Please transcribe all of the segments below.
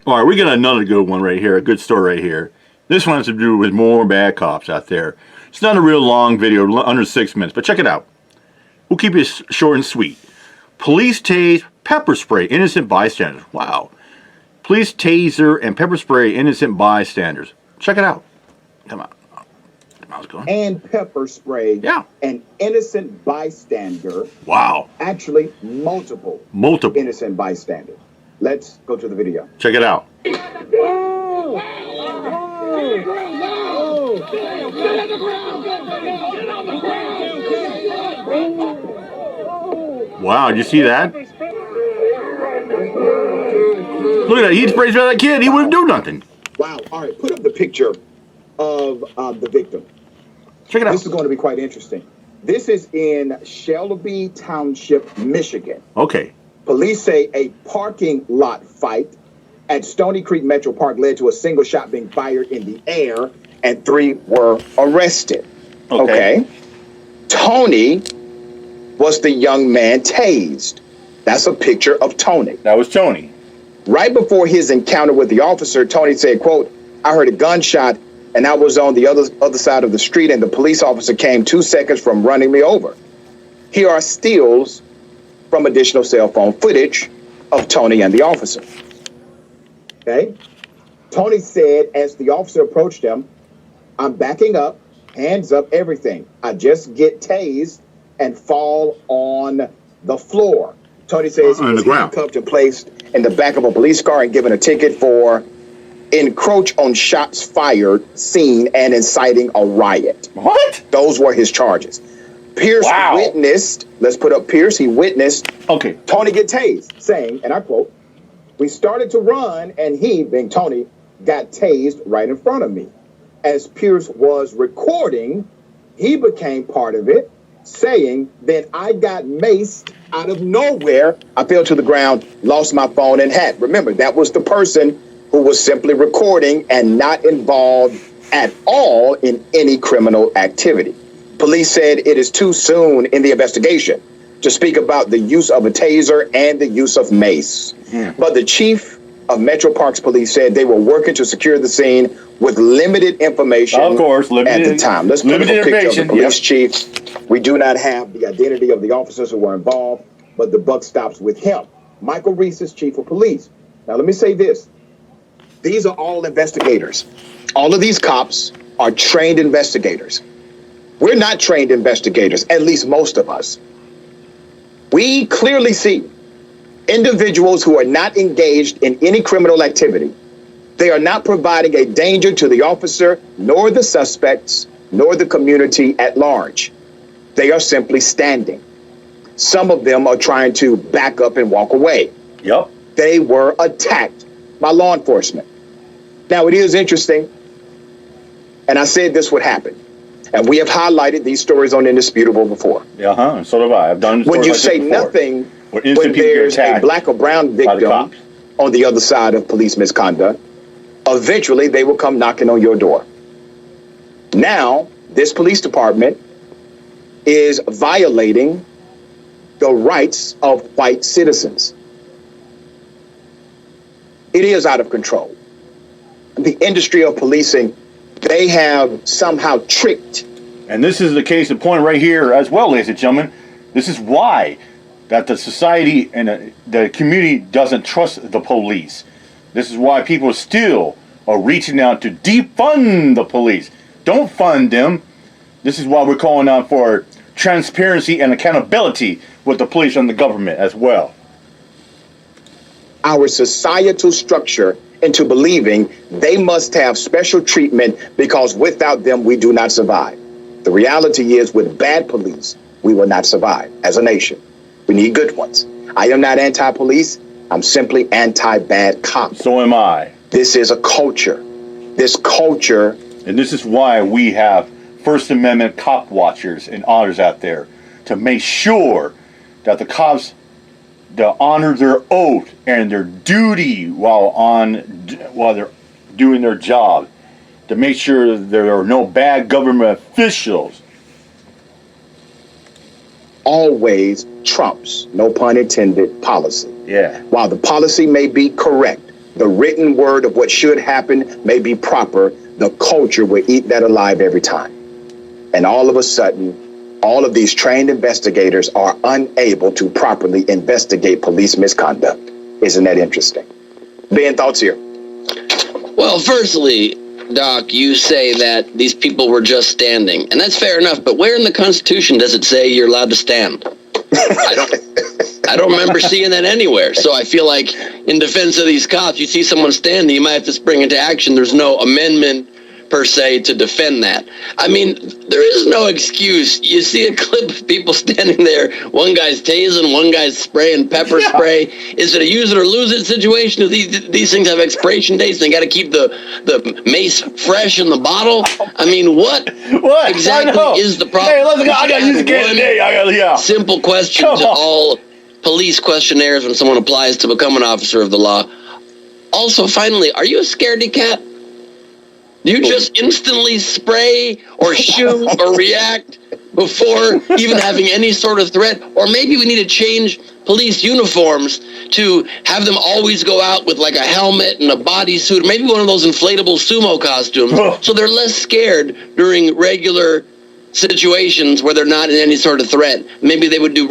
All right, we got another good one right here, a good story right here. This one has to do with more bad cops out there. It's not a real long video, under 6 minutes, but check it out. We'll keep it short and sweet. Police tase pepper spray innocent bystanders. Wow. Police taser and pepper spray innocent bystanders. Check it out. Come on. How's it going? And pepper spray. Yeah. An innocent bystander. Wow. Actually, multiple innocent bystanders. Let's go to the video. Check it out. Wow, did you see that? Look at that. He sprays by that kid. He wouldn't do nothing. Wow. All right. Put up the picture of the victim. Check it out. This is going to be quite interesting. This is in Shelby Township, Michigan. Okay. Police say a parking lot fight at Stony Creek Metro Park led to a single shot being fired in the air, and 3 were arrested. Okay. Tony was the young man tased. That's a picture of Tony. That was Tony. Right before his encounter with the officer, Tony said, quote, "I heard a gunshot and I was on the other side of the street and the police officer came 2 seconds from running me over." Here are stills from additional cell phone footage of Tony and the officer. Okay. Tony said as the officer approached him, "I'm backing up, hands up, everything. I just get tased and fall on the floor." Tony says he was handcuffed and placed in the back of a police car and given a ticket for encroach on shots fired, scene, and inciting a riot. What? Those were his charges. Pierce witnessed, let's put up Pierce, he witnessed Tony get tased, saying, and I quote, "We started to run and he, being Tony, got tased right in front of me. As Pierce was recording, he became part of it, saying, then I got maced out of nowhere. I fell to the ground, lost my phone and hat." Remember, that was the person who was simply recording and not involved at all in any criminal activity. Police said it is too soon in the investigation to speak about the use of a taser and the use of mace. But the chief of Metro Parks Police said they were working to secure the scene with limited information at the time. Let's put up a picture of the police chief. We do not have the identity of the officers who were involved, but the buck stops with him. Michael Reese is chief of police. Now, let me say this. These are all investigators. All of these cops are trained investigators. We're not trained investigators, at least most of us. We clearly see individuals who are not engaged in any criminal activity. They are not providing a danger to the officer, nor the suspects, nor the community at large. They are simply standing. Some of them are trying to back up and walk away. Yep. They were attacked by law enforcement. Now, it is interesting, and I said this would happen. And we have highlighted these stories on Indisputable before. And so have I. I've done when you say nothing, when there's a black or brown victim on the other side of police misconduct, eventually they will come knocking on your door. Now, this police department is violating the rights of white citizens. It is out of control. The industry of policing, they have somehow tricked. And this is the case in point right here as well, ladies and gentlemen. This is why that the society and the community doesn't trust the police. This is why people still are reaching out to defund the police. Don't fund them. This is why we're calling out for transparency and accountability with the police and the government as well. Our societal structure into believing they must have special treatment because without them, we do not survive. The reality is, with bad police, we will not survive as a nation. We need good ones. I am not anti-police. I'm simply anti-bad cops. So am I. This is a culture. This culture. And this is why we have First Amendment cop watchers and honors out there to make sure that the cops honor their oath and their duty while they're doing their job, to make sure there are no bad government officials. Always trumps, no pun intended, policy. Yeah. While the policy may be correct, the written word of what should happen may be proper, the culture will eat that alive every time. And all of a sudden, all of these trained investigators are unable to properly investigate police misconduct. Isn't that interesting? Ben, thoughts here? Well, firstly, Doc, you say that these people were just standing, and that's fair enough, but where in the Constitution does it say you're allowed to stand? I don't remember seeing that anywhere. So I feel like in defense of these cops, you see someone standing, you might have to spring into action. There's no amendment per se to defend that. I mean, there is no excuse. You see a clip of people standing there, one guy's tasing, one guy's spraying pepper spray. Is it a use it or lose it situation? Do these things have expiration dates? They got to keep the mace fresh in the bottle? I mean, what exactly is the problem? Hey, I got to use it again today. Simple question to all police questionnaires when someone applies to become an officer of the law. Also, finally, are you a scaredy cat? Do you just instantly spray or shoot or react before even having any sort of threat? Or maybe we need to change police uniforms to have them always go out with like a helmet and a bodysuit, maybe one of those inflatable sumo costumes, so they're less scared during regular situations where they're not in any sort of threat. Maybe they would do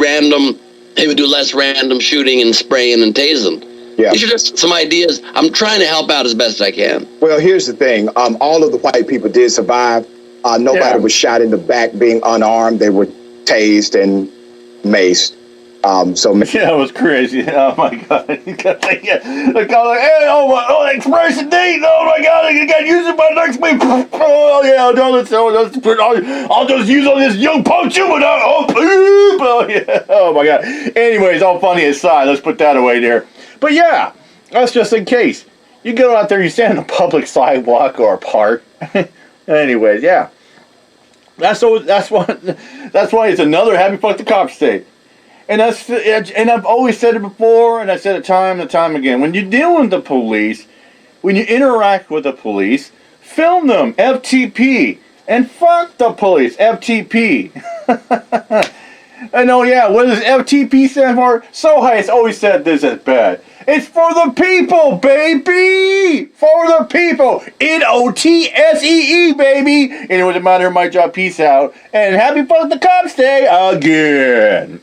less random shooting and spraying and tasing. Yeah. These are just some ideas. I'm trying to help out as best I can. Well, here's the thing. All of the white people did survive. Nobody was shot in the back being unarmed. They were tased and maced. Yeah, it was crazy. Oh my God! They call like, hey, expiration date. Oh my God! You got to use it by next week. Oh yeah, I'll just use on this young punk. Oh yeah. Oh my God. Anyways, all funny aside, let's put that away there. But yeah, that's just in case. You go out there, you stand on a public sidewalk or a park. Anyways, yeah. That's why it's another Happy Fuck the Cops Day. And I've always said it before, and I said it time and time again. When you deal with the police, when you interact with the police, film them, FTP, and fuck the police, FTP. And oh yeah, what does FTP stand for? So has always said this is bad. It's for the people, baby! For the people! NOTSEE, baby! Anyway, it's a matter of my job. Peace out. And Happy Fuck the Cops Day again!